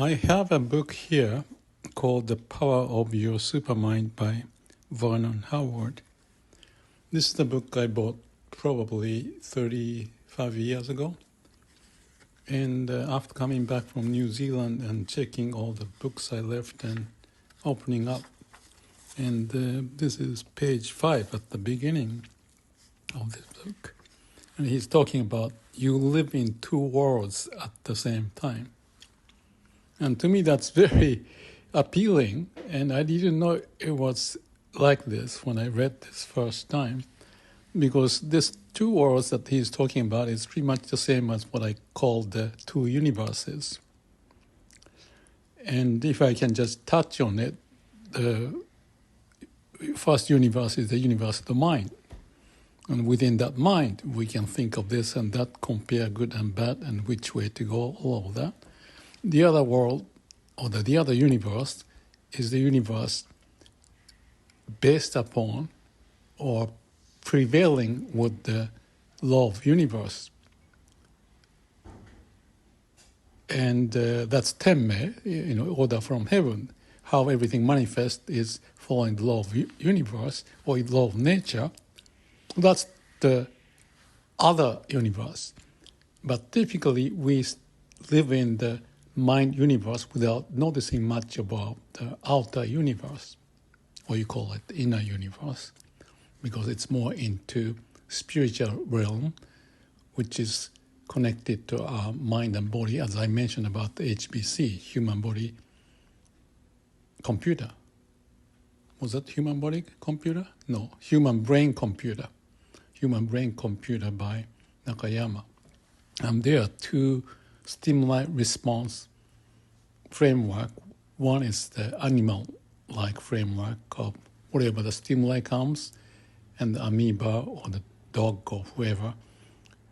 I have a book here called The Power of Your Supermind by Vernon Howard. This is the book I bought probably 35 years ago. And after coming back from New Zealand and checking all the books I left and opening up, and this is page 5 at the beginning of this book. And he's talking about you live in two worlds at the same time. And to me, that's very appealing. And I didn't know it was like this when I read this first time, because this two worlds that he's talking about is pretty much the same as what I call the two universes. And if I can just touch on it, the first universe is the universe of the mind. And within that mind, we can think of this and that, compare good and bad, and which way to go, all of that. The other world, or the other universe, is the universe based upon or prevailing with the law of universe. And that's temme, order from heaven. How everything manifests is following the law of universe or the law of nature. That's the other universe. But typically we live in the mind universe without noticing much about the outer universe, or you call it the inner universe, because it's more into spiritual realm, which is connected to our mind and body, as I mentioned about the HBC, human body computer. Was that human body computer? No, human brain computer. Human brain computer by Nakayama. And there are two stimuli-response framework. One is the animal-like framework of whatever the stimuli comes, and the amoeba or the dog or whoever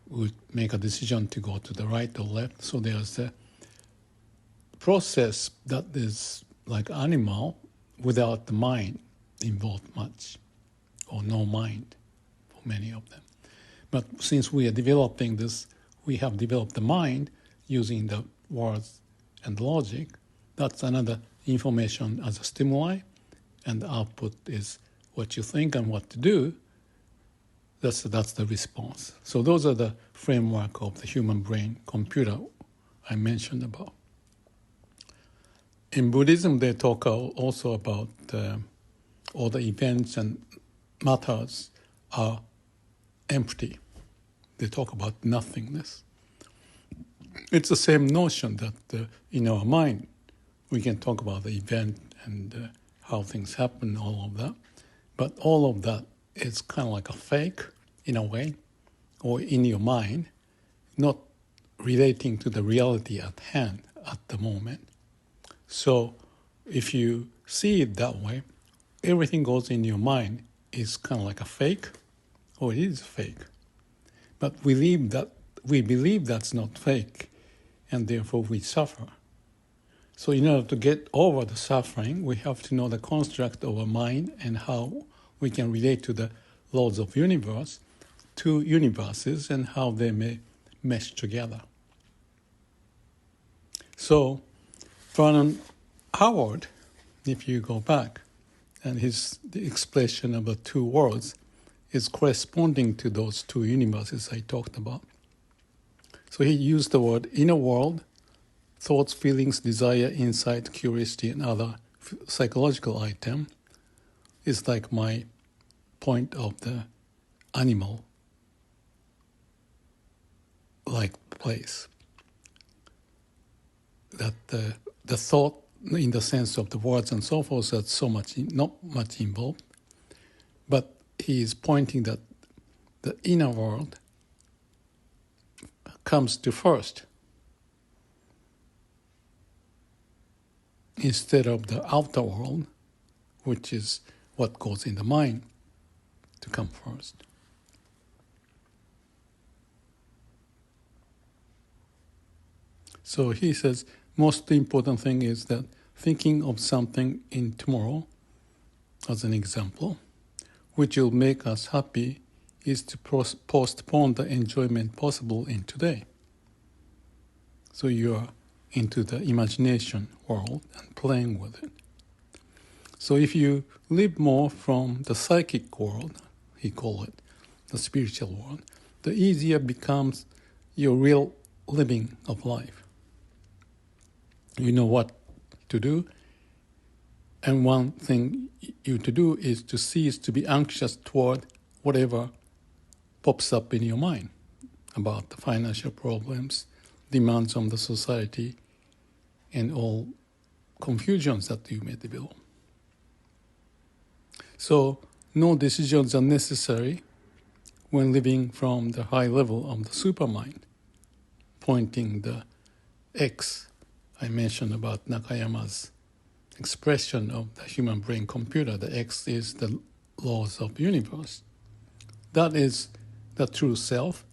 would make a decision to go to the right or left. So there's a process that is like animal without the mind involved much, or no mind for many of them. But since we are developing this, we have developed the mind using the words and logic. That's another information as a stimuli, and the output is what you think and what to do. That's the response. So those are the framework of the human brain computer I mentioned about. In Buddhism, they talk also about all the events and matters are empty. They talk about nothingness. It's the same notion that in our mind, we can talk about the event and how things happen, all of that. But all of that is kind of like a fake, in a way, or in your mind, not relating to the reality at hand at the moment. So if you see it that way, everything goes in your mind is kind of like a fake, or it is fake. But we believe that's not fake, and therefore we suffer. So in order to get over the suffering, we have to know the construct of our mind and how we can relate to the laws of universe, two universes, and how they may mesh together. So Vernon Howard, if you go back, and the expression of the two worlds is corresponding to those two universes I talked about. So he used the word inner world, thoughts, feelings, desire, insight, curiosity, and other psychological item is like my point of the animal-like place. That the thought, in the sense of the words and so forth, that's so much not much involved, but he is pointing that the inner world comes to first instead of the outer world, which is what goes in the mind, to come first. So he says, most important thing is that thinking of something in tomorrow, as an example, which will make us happy, is to postpone the enjoyment possible in today. So you are into the imagination world and playing with it. So if you live more from the psychic world, he call it, the spiritual world, the easier becomes your real living of life. You know what to do, and one thing you to do is to cease to be anxious toward whatever pops up in your mind about the financial problems, demands on the society, and all confusions that you may develop. So no decisions are necessary when living from the high level of the supermind, pointing the X I mentioned about Nakayama's expression of the human brain computer. The X is the laws of the universe. That is the true self.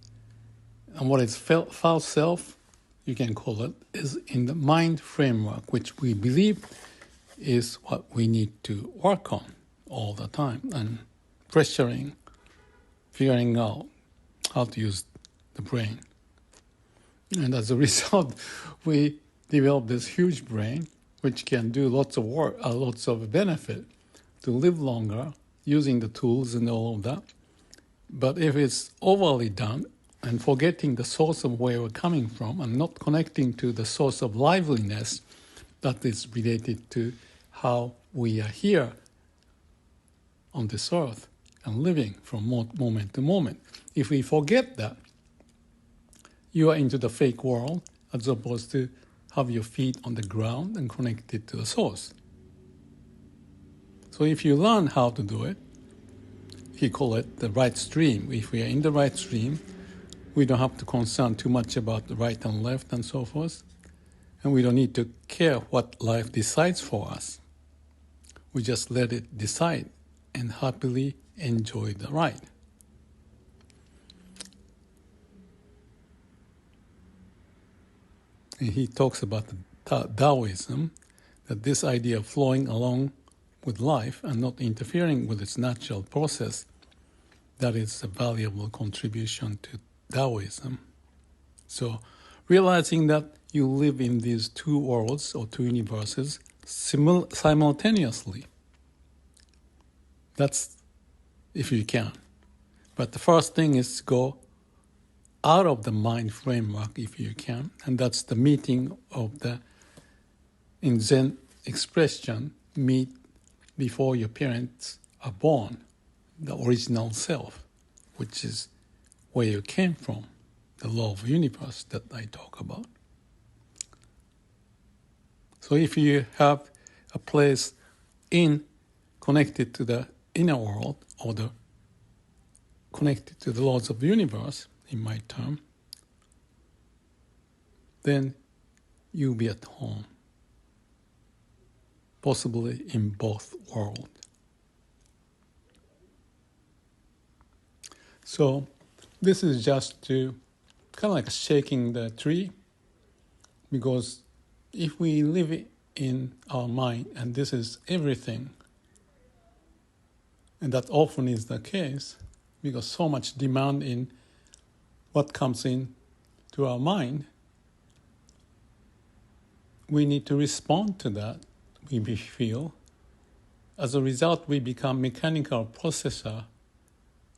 And what is false self, you can call it, is in the mind framework, which we believe is what we need to work on all the time, and pressuring, figuring out how to use the brain. And as a result, we develop this huge brain, which can do lots of work, lots of benefit to live longer using the tools and all of that. But if it's overly done and forgetting the source of where we're coming from and not connecting to the source of liveliness that is related to how we are here on this earth and living from moment to moment. If we forget that, you are into the fake world as opposed to have your feet on the ground and connected to the source. So if you learn how to do it, he call it the right stream. If we are in the right stream, we don't have to concern too much about the right and left and so forth. And we don't need to care what life decides for us. We just let it decide and happily enjoy the ride. And he talks about the Daoism, that this idea of flowing along with life and not interfering with its natural process, that is a valuable contribution to Daoism. So realizing that you live in these two worlds or two universes simultaneously, that's if you can. But the first thing is to go out of the mind framework if you can, and that's the meeting of the, in Zen expression, meet before your parents are born, the original self, which is where you came from, the law of the universe that I talk about. So if you have a place connected to the inner world, or the connected to the laws of the universe, in my term, then you'll be at home, possibly in both worlds. So this is just to kind of like shaking the tree, because if we live in our mind, and this is everything, and that often is the case, because so much demand in what comes in to our mind, we need to respond to that, we feel. As a result, we become mechanical processor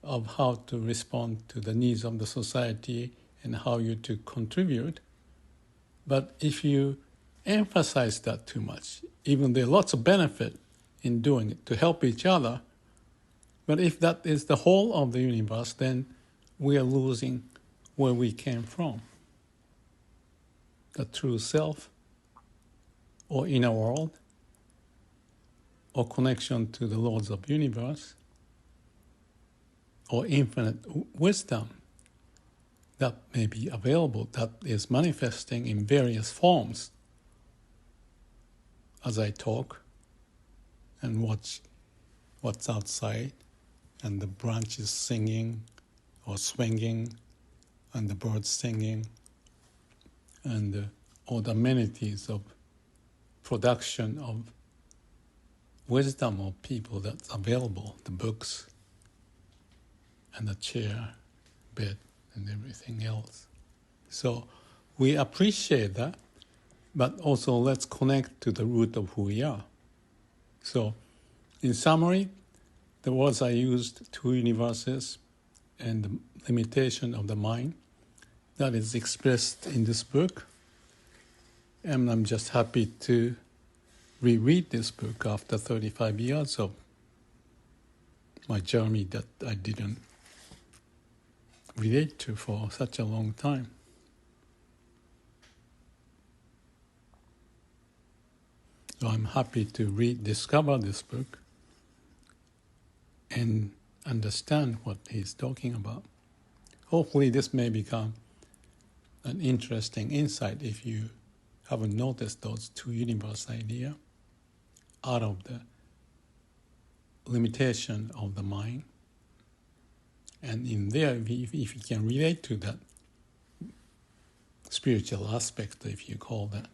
of how to respond to the needs of the society and how you to contribute. But if you emphasize that too much, even there are lots of benefit in doing it to help each other, but if that is the whole of the universe, then we are losing where we came from, the true self, or inner world, or connection to the laws of the universe, or infinite wisdom that may be available, that is manifesting in various forms as I talk and watch what's outside, and the branches singing or swinging, and the birds singing, and all the amenities of production of wisdom of people that's available, the books and the chair, bed, and everything else. So we appreciate that, but also let's connect to the root of who we are. So, in summary, the words I used, two universes and the limitation of the mind, that is expressed in this book. And I'm just happy to reread this book after 35 years of my journey that I didn't relate to for such a long time. So I'm happy to rediscover this book and understand what he's talking about. Hopefully this may become an interesting insight if you haven't noticed those two universe idea out of the limitation of the mind. And in there, if you can relate to that spiritual aspect, if you call that,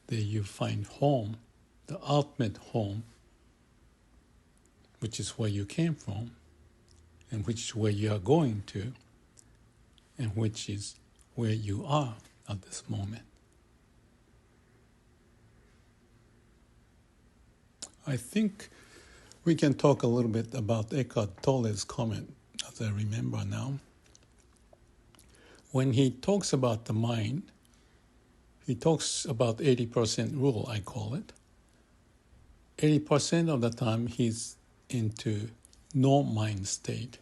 there you find home, the ultimate home, which is where you came from, and which is where you are going to, and which is where you are at this moment. I think we can talk a little bit about Eckhart Tolle's comment, as I remember now. When he talks about the mind, he talks about 80% rule, I call it. 80% of the time he's into no mind state,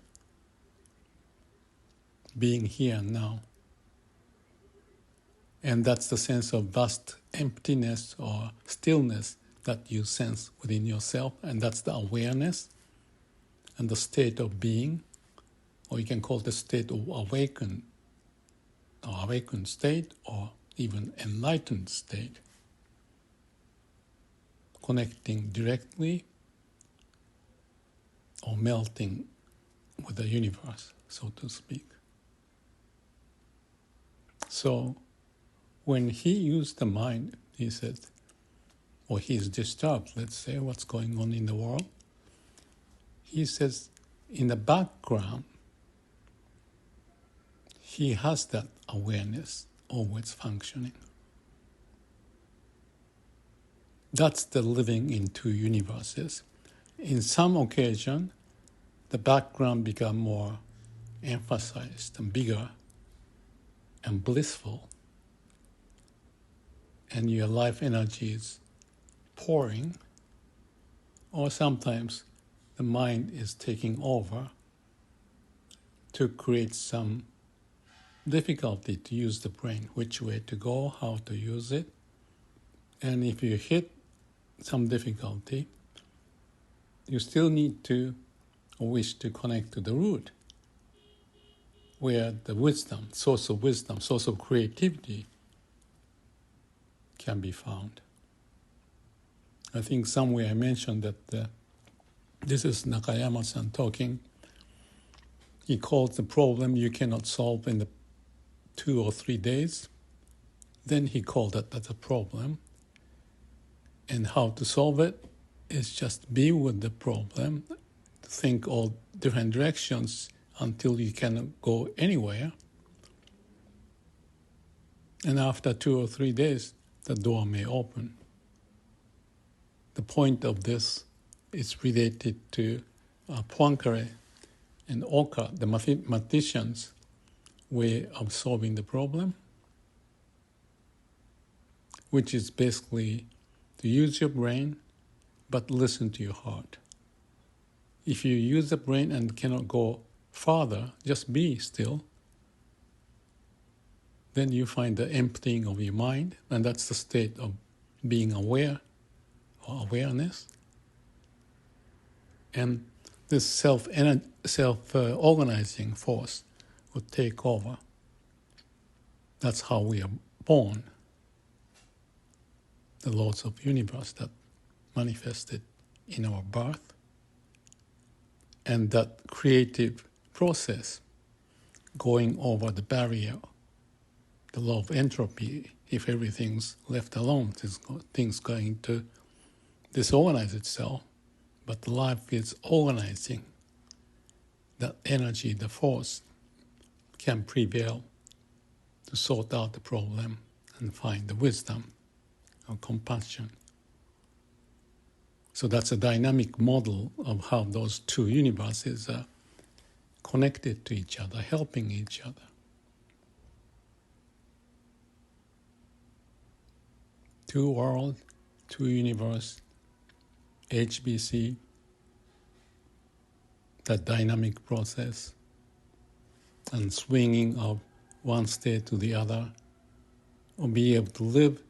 being here and now. And that's the sense of vast emptiness or stillness that you sense within yourself, and that's the awareness and the state of being, or you can call it the state of awakened state, or even enlightened state, connecting directly or melting with the universe, so to speak. So when he used the mind, he said, or he's disturbed, let's say, what's going on in the world, he says in the background, he has that awareness always functioning. That's the living in two universes. In some occasion, the background become more emphasized and bigger and blissful, and your life energy is pouring, or sometimes the mind is taking over to create some difficulty to use the brain, which way to go, how to use it. And if you hit some difficulty, you still need to or wish to connect to the root, where the wisdom, source of creativity can be found. I think somewhere I mentioned that this is Nakayama-san talking. He calls the problem you cannot solve in the 2 or 3 days. Then he called that as a problem. And how to solve it is just be with the problem, think all different directions until you cannot go anywhere. And after 2 or 3 days, the door may open. The point of this is related to Poincaré and Oka, the mathematicians' way of solving the problem, which is basically to use your brain but listen to your heart. If you use the brain and cannot go farther, just be still, then you find the emptying of your mind, and that's the state of being aware or awareness. And this self-organizing force would take over. That's how we are born. The laws of the universe that manifested in our birth. And that creative process going over the barrier, the law of entropy, if everything's left alone, things going to disorganize itself, but life is organizing. That energy, the force, can prevail to sort out the problem and find the wisdom or compassion. So that's a dynamic model of how those two universes are connected to each other, helping each other. Two worlds, two universe, HBC, that dynamic process, and swinging of one state to the other, or be able to live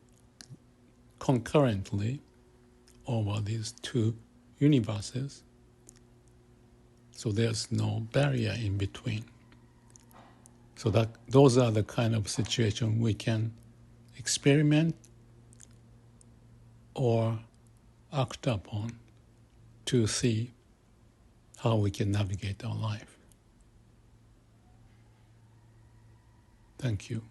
concurrently over these two universes. So there's no barrier in between. So that those are the kind of situation we can experiment or act upon to see how we can navigate our life. Thank you.